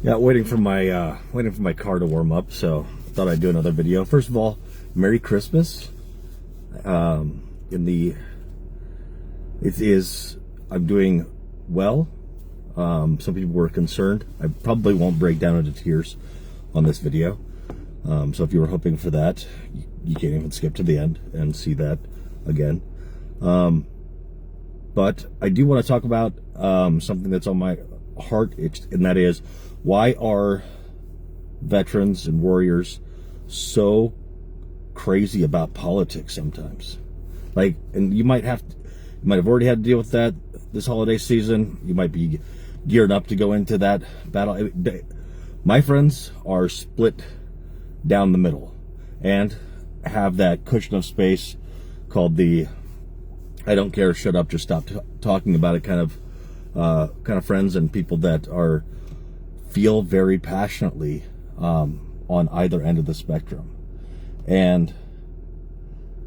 Yeah, waiting for my car to warm up, so thought I'd do another video. First of all, Merry Christmas. I'm doing well. Some people were concerned. I probably won't break down into tears on this video. So if you were hoping for that, you can't even skip to the end and see that again. But I do want to talk about something that's on my heart, and that is, why are veterans and warriors so crazy about politics sometimes? Like, and you might have already had to deal with that this holiday season. You might be geared up to go into that battle. My friends are split down the middle and have that cushion of space called the "I don't care, shut up, just stop talking about it" kind of friends, and people that feel very passionately on either end of the spectrum. And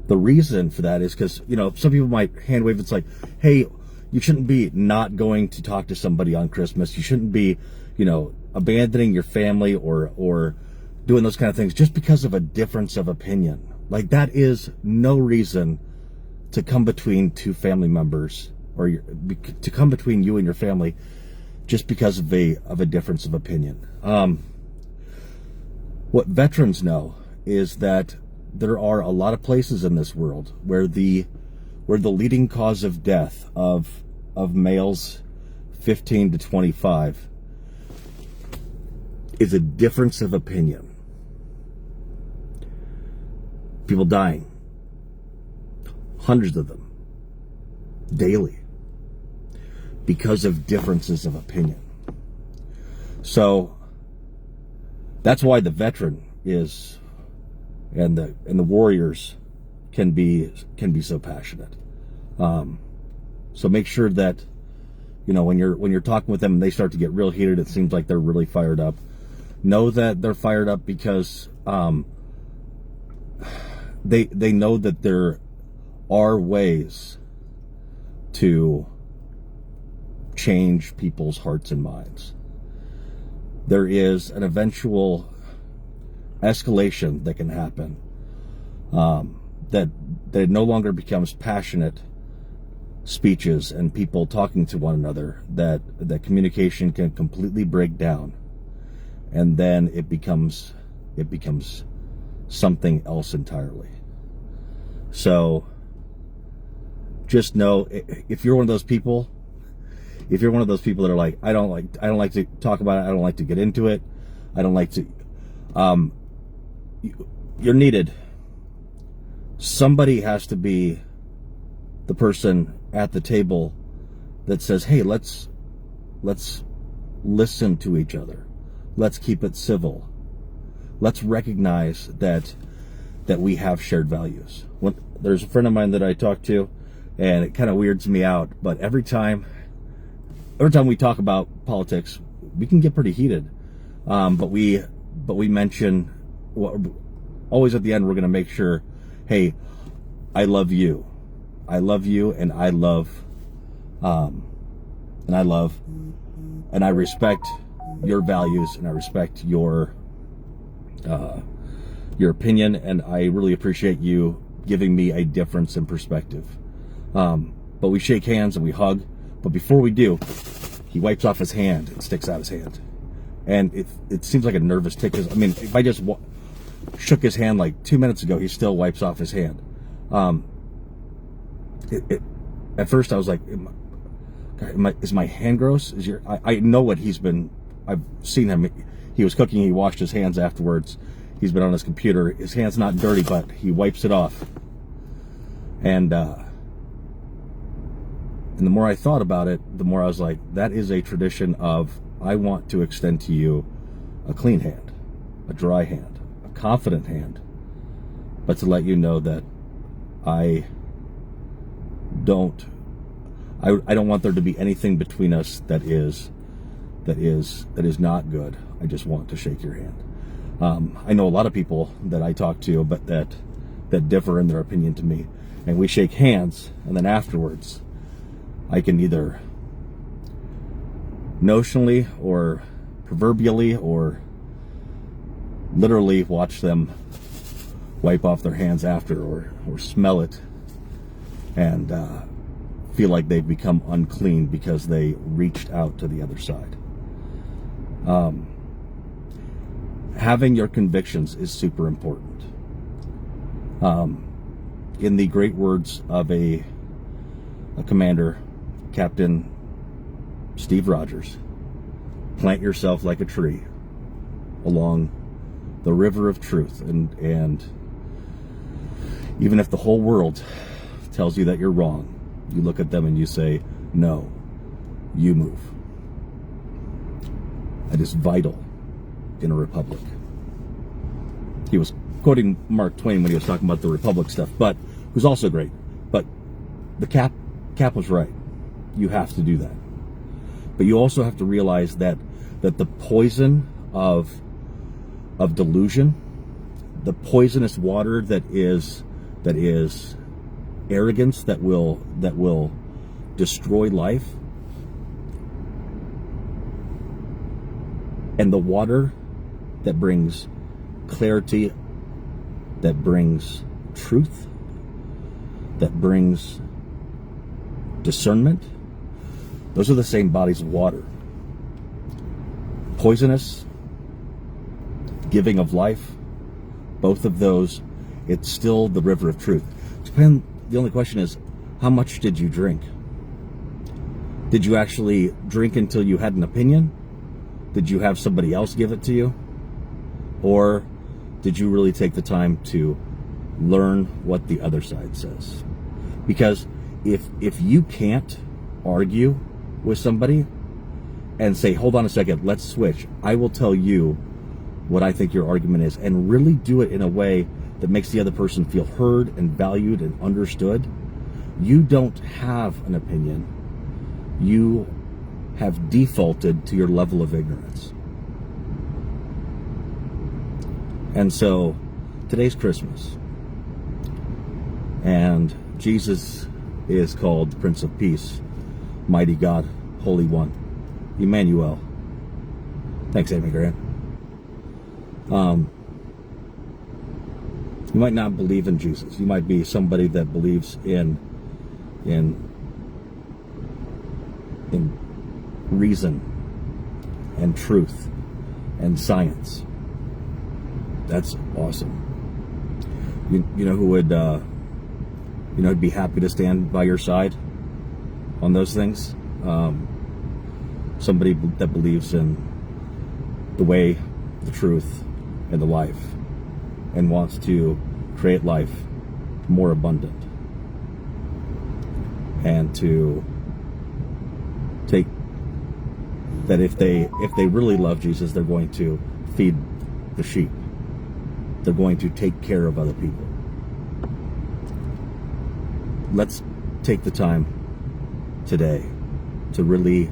the reason for that is because, some people might hand wave. It's like, hey, you shouldn't be not going to talk to somebody on Christmas. You shouldn't be, abandoning your family or doing those kind of things just because of a difference of opinion. Like, that is no reason to come between two family members, or to come between you and your family just because of a difference of opinion. What veterans know is that there are a lot of places in this world where the leading cause of death of males 15 to 25 is a difference of opinion. People dying, hundreds of them daily, because of differences of opinion. So that's why the veteran is, and the warriors can be so passionate. So make sure that, when you're talking with them and they start to get real heated, it seems like they're really fired up. Know that they're fired up because they know that there are ways to change people's hearts and minds. There is an eventual escalation that can happen, that it no longer becomes passionate speeches and people talking to one another, that communication can completely break down, and then it becomes something else entirely. So just know, if you're one of those people that are like, I don't like to talk about it, I don't like to get into it, I don't like to, you're needed. Somebody has to be the person at the table that says, hey, let's listen to each other. Let's keep it civil. Let's recognize that we have shared values. There's a friend of mine that I talk to, and it kind of weirds me out, but every time we talk about politics, we can get pretty heated. But we mention, always at the end, we're going to make sure, hey, I love you, and I respect your values, and I respect your opinion, and I really appreciate you giving me a difference in perspective. But we shake hands and we hug. But before we do, he wipes off his hand and sticks out his hand. And it seems like a nervous tick. I mean, if I just shook his hand like 2 minutes ago, he still wipes off his hand. At first I was like, is my hand gross? I know what I've seen him. He was cooking, he washed his hands afterwards. He's been on his computer. His hand's not dirty, but he wipes it off. And the more I thought about it, the more I was like, that is a tradition of, I want to extend to you a clean hand, a dry hand, a confident hand, but to let you know that I don't want there to be anything between us that is not good. I just want to shake your hand. I know a lot of people that I talk to, but that differ in their opinion to me, and we shake hands, and then afterwards I can either notionally or proverbially or literally watch them wipe off their hands after, or smell it and feel like they've become unclean because they reached out to the other side. Having your convictions is super important. In the great words of a commander, Captain Steve Rogers, plant yourself like a tree along the river of truth, and even if the whole world tells you that you're wrong, you look at them and you say, no, you move. That is vital in a republic. He was quoting Mark Twain when he was talking about the republic stuff, but it was also great. But the Cap was right. You have to do that. But you also have to realize that the poison of delusion, the poisonous water that is arrogance, that will destroy life, and the water that brings clarity, that brings truth, that brings discernment, those are the same bodies of water. Poisonous, giving of life, both of those, it's still the river of truth. The only question is, how much did you drink? Did you actually drink until you had an opinion? Did you have somebody else give it to you? Or did you really take the time to learn what the other side says? Because if you can't argue with somebody and say, hold on a second, let's switch, I will tell you what I think your argument is, and really do it in a way that makes the other person feel heard and valued and understood, you don't have an opinion. You have defaulted to your level of ignorance. And so today's Christmas, and Jesus is called the Prince of Peace, Mighty God, Holy One, Emmanuel. Thanks, Amy Grant. You might not believe in Jesus. You might be somebody that believes in reason and truth and science. That's awesome. You know who would be happy to stand by your side on those things? Somebody that believes in the way, the truth, and the life, and wants to create life more abundant, and to take that if they really love Jesus, they're going to feed the sheep. They're going to take care of other people. Let's take the time today to really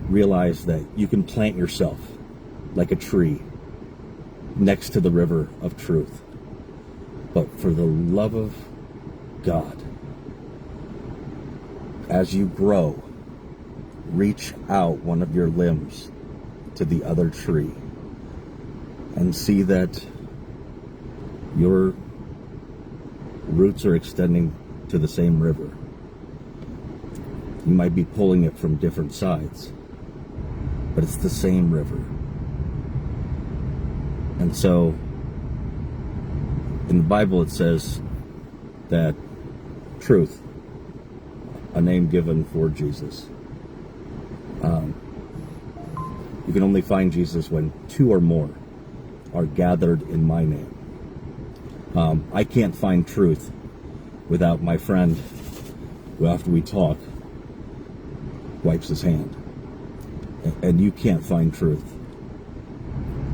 realize that you can plant yourself like a tree next to the river of truth. But for the love of God, as you grow, reach out one of your limbs to the other tree and see that your roots are extending to the same river. You might be pulling it from different sides, but it's the same river. And so in the Bible it says that truth, a name given for Jesus. You can only find Jesus when two or more are gathered in my name. I can't find truth without my friend, who after we talk, wipes his hand. And you can't find truth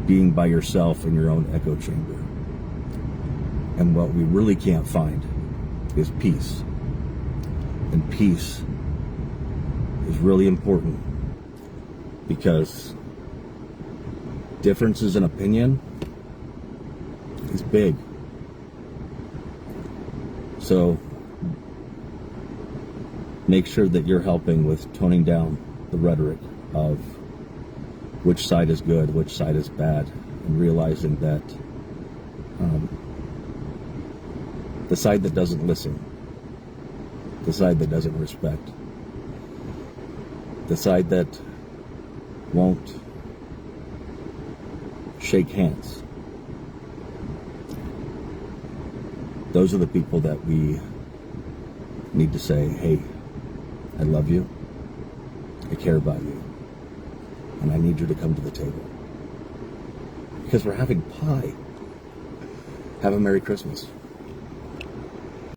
being by yourself in your own echo chamber. And what we really can't find is peace. And peace is really important, because differences in opinion is big. So make sure that you're helping with toning down the rhetoric of which side is good, which side is bad, and realizing that the side that doesn't listen, the side that doesn't respect, the side that won't shake hands, those are the people that we need to say, hey, I love you, I care about you, and I need you to come to the table. Because we're having pie. Have a Merry Christmas.